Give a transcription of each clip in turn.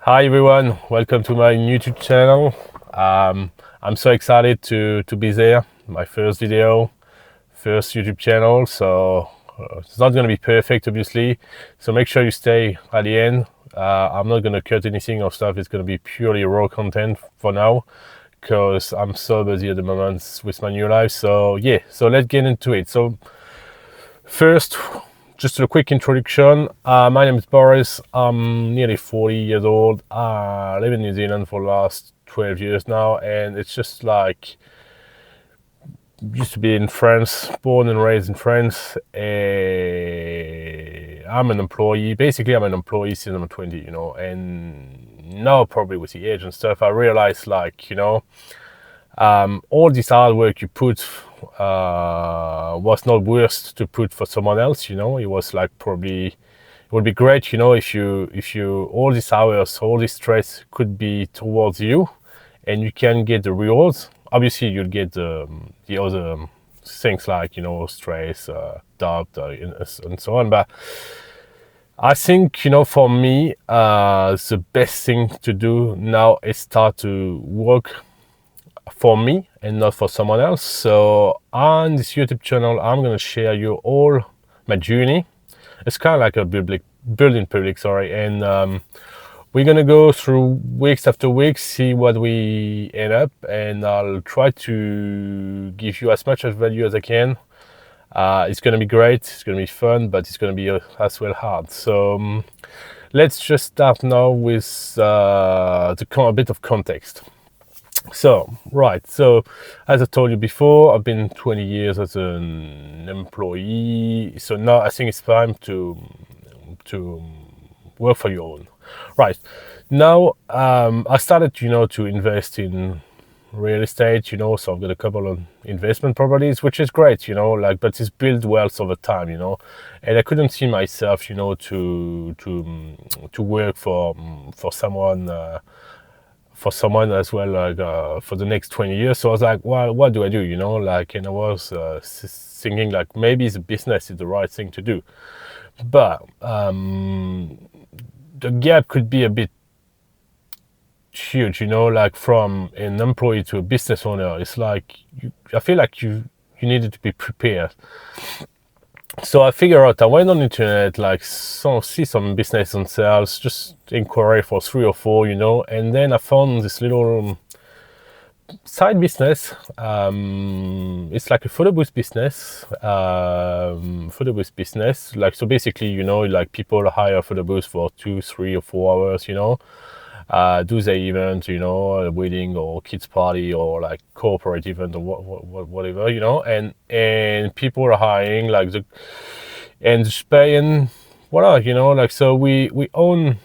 Hi everyone, welcome to my YouTube channel. I'm so excited to be there. My first video, first YouTube channel, so it's not going to be perfect obviously. So make sure you stay at the end. I'm not going to cut anything or stuff. It's going to be purely raw content for now because I'm so busy at the moment with my new life. So yeah, so let's get into it. So first, just a quick introduction. My name is Boris. I'm nearly 40 years old. I live in New Zealand for the last 12 years now, and it's just like used to be in France, born and raised in France. I'm an employee. Basically, I'm an employee since I'm 20, and now probably with the age and stuff, I realized all this hard work you put was not worth to put for someone else. It was like probably it would be great, if you all these hours, all this stress could be towards you, and you can get the rewards. Obviously, you'll get the other things like stress, doubt, and so on. But I think for me, the best thing to do now is start to work for me and not for someone else. So on this YouTube channel, I'm gonna share you all my journey. It's kind of like a building public, and we're gonna go through weeks after weeks, see what we end up, and I'll try to give you as much of value as I can. It's gonna be great, it's gonna be fun, but it's gonna be as well hard. So let's just start now with a bit of context. So as I told you before, I've been 20 years as an employee. So now I think it's time to work for your own. Right now, I started, to invest in real estate. So I've got a couple of investment properties, which is great, but it's built wealth over time, and I couldn't see myself, to work for someone. For someone as well, for the next 20 years. So I was like, well, what do I do? And I was thinking like maybe the business is the right thing to do. But the gap could be a bit huge, like from an employee to a business owner. It's like, I feel like you needed to be prepared. So I figured out, I went on the internet, see some business on sales, just inquiry for 3 or 4, and then I found this little side business. It's like a photo booth business. So basically, people hire photo booths for 2, 3, or 4 hours, do the event, a wedding or kids party or like corporate event or whatever, and people are hiring and just paying, voila, so we own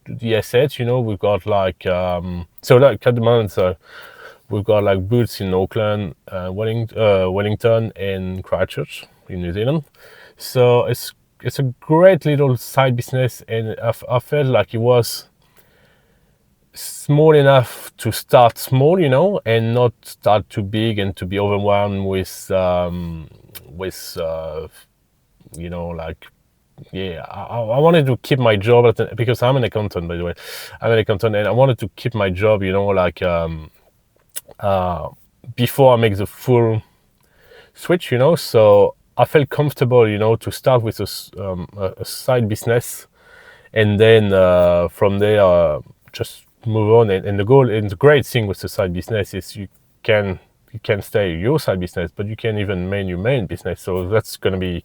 the assets, we've got so at the moment, so we've got like booths in Auckland, Wellington and Christchurch in New Zealand. So it's a great little side business, and I felt like it was small enough to start small, and not start too big and to be overwhelmed with I wanted to keep my job because I'm an accountant, by the way. I'm an accountant, and I wanted to keep my job, before I make the full switch, So I felt comfortable, to start with a side business, and then from there just move on. And the goal, and the great thing with the side business is you can stay your side business, but you can even main your main business. So that's going to be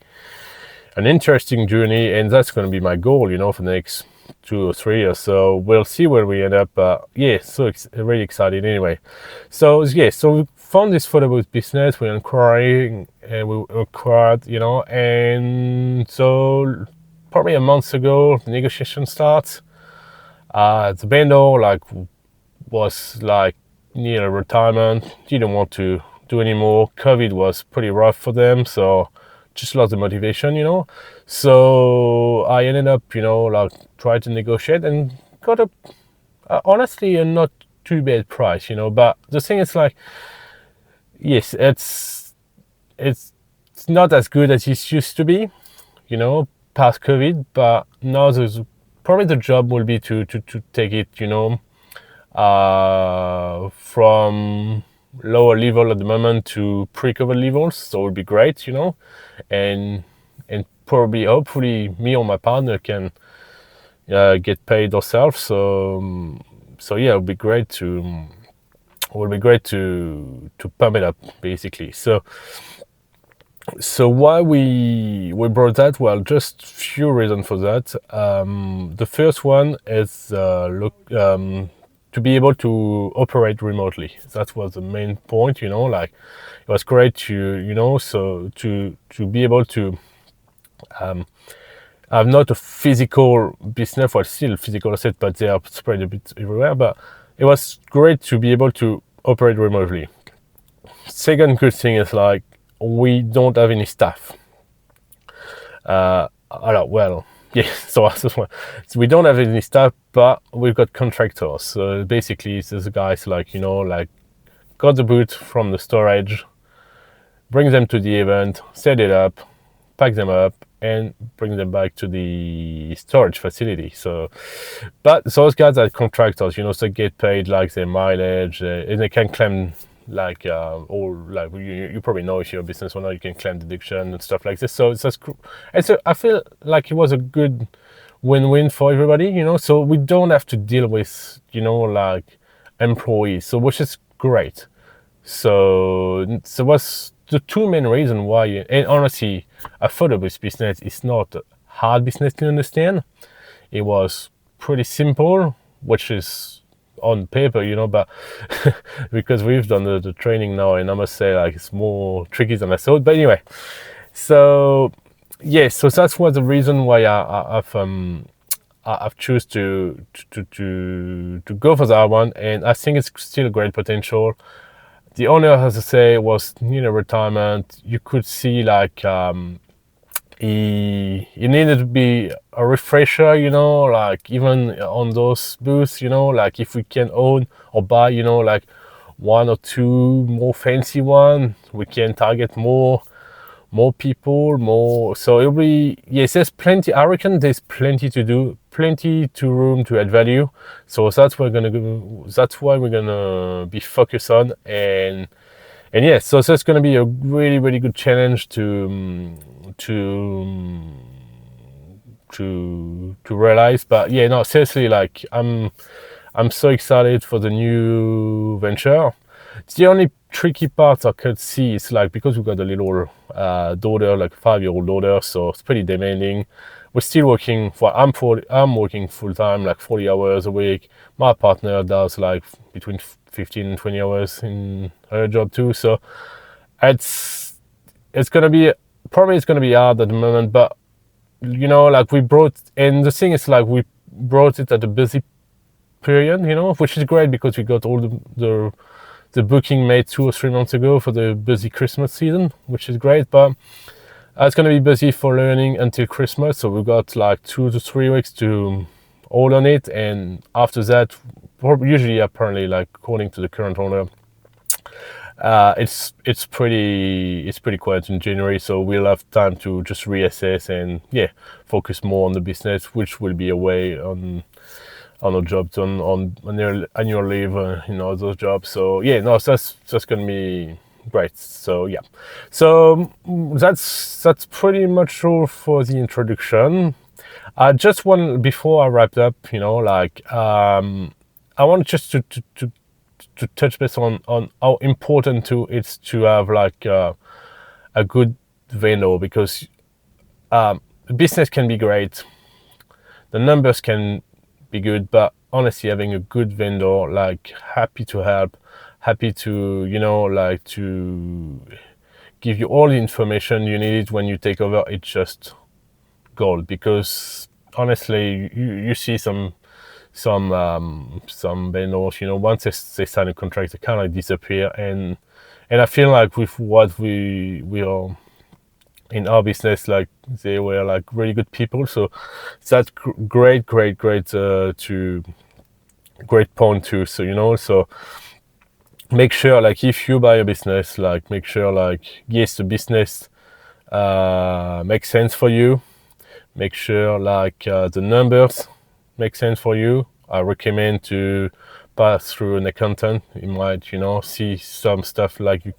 an interesting journey, and that's going to be my goal, for the next 2 or 3 years. So we'll see where we end up. So really excited anyway. So we found this photo booth business. We're inquiring, and we acquired, and so probably a month ago, the negotiation starts. The vendor was near retirement, didn't want to do anymore. COVID was pretty rough for them, so just lost the motivation, So I ended up, trying to negotiate and got honestly a not too bad price, But the thing is yes, it's not as good as it used to be, past COVID, but now there's probably the job will be to take it, from lower level at the moment to pre-COVID levels. So it would be great, and probably hopefully me or my partner can get paid ourselves. So yeah, it would be great to pump it up basically. So why we brought that? Well, just few reasons for that. The first one is to be able to operate remotely. That was the main point. Like it was great to be able to have not a physical business, well, still physical asset, but they are spread a bit everywhere. But it was great to be able to operate remotely. Second good thing is like we don't have any staff. Well, yeah, so we don't have any staff, but we've got contractors. So basically, there's guys like, like got the boot from the storage, bring them to the event, set it up, pack them up, and bring them back to the storage facility. So, but those guys are contractors, so get paid like their mileage, and they can claim like all like you probably know if you're a business owner, you can claim deduction and stuff like this. So I feel like it was a good win-win for everybody, so we don't have to deal with like employees, so which is great. So what's the two main reasons why, and honestly, I thought this business is not a hard business to understand. It was pretty simple, which is on paper, but because we've done the training now, and I must say like it's more tricky than I thought. But anyway, so yeah, so that's was the reason why I've choose to go for that one, and I think it's still a great potential. The owner, as I say, was retirement. You could see like he needed to be a refresher, like even on those booths, like if we can own or buy, like one or two more fancy one, we can target more people, more. So it'll be, yes, there's plenty. I reckon there's plenty to do, plenty to room to add value. So that's why we're gonna be focused on, and yes, so that's gonna be a really, really good challenge to realize. But yeah, no, seriously, like I'm so excited for the new venture. It's the only tricky part I could see is like, because we've got a little daughter, like 5-year-old daughter, so it's pretty demanding. We're still working I'm working full time, like 40 hours a week. My partner does like between 15 and 20 hours in her job too. So it's gonna be hard at the moment, but like and the thing is like we brought it at a busy period, which is great because we got all the booking made 2 or 3 months ago for the busy Christmas season, which is great. But it's going to be busy for learning until Christmas, so we've got like 2 to 3 weeks to hold on it, and after that, usually apparently, like according to the current owner, it's pretty quiet in January, so we'll have time to just reassess and focus more on the business, which will be away on our jobs on annual leave, those jobs. So that's gonna be great. So that's pretty much all for the introduction. Just one before I wrap up, I want just to touch base on how important it's to have like a good vendor, because business can be great, the numbers can be good, but honestly, having a good vendor, like happy to help, happy to like to give you all the information you need when you take over, it's just gold. Because honestly, you see some vendors, once they sign a contract, they kind of disappear, and I feel like with what we are in our business, like they were like really good people. So that's great to great point too. So so make sure, like if you buy a business, like make sure like yes, the business makes sense for you. Make sure like the numbers makes sense for you, I recommend to pass through an accountant. You might, see some stuff like you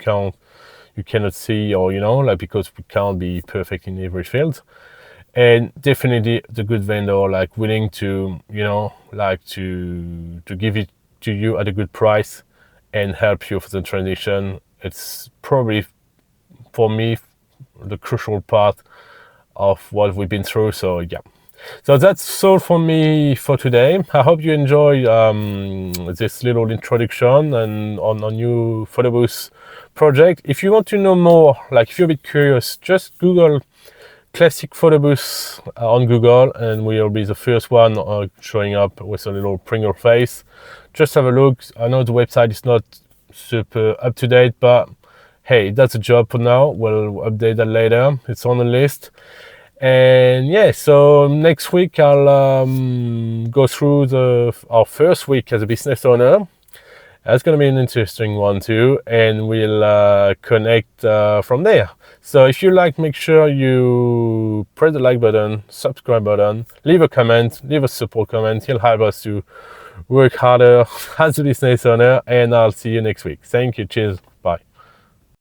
cannot see, or like, because we can't be perfect in every field. And definitely the good vendor, like willing to, like to give it to you at a good price and help you for the transition. It's probably, for me, the crucial part of what we've been through. So yeah, so that's all for me for today. I hope you enjoy this little introduction and on new photo booth project. If you want to know more, like if you're a bit curious, just Google classic photo booth on Google, and we'll be the first one showing up with a little Pringle face. Just have a look. I know the website is not super up to date, but hey, that's a job for now. We'll update that later. It's on the list. And yeah, so next week I'll go through our first week as a business owner. That's going to be an interesting one too, and we'll connect from there. So if you like, make sure you press the like button, subscribe button, leave a comment, leave a support comment. It'll help us to work harder as a business owner, and I'll see you next week. Thank you. Cheers.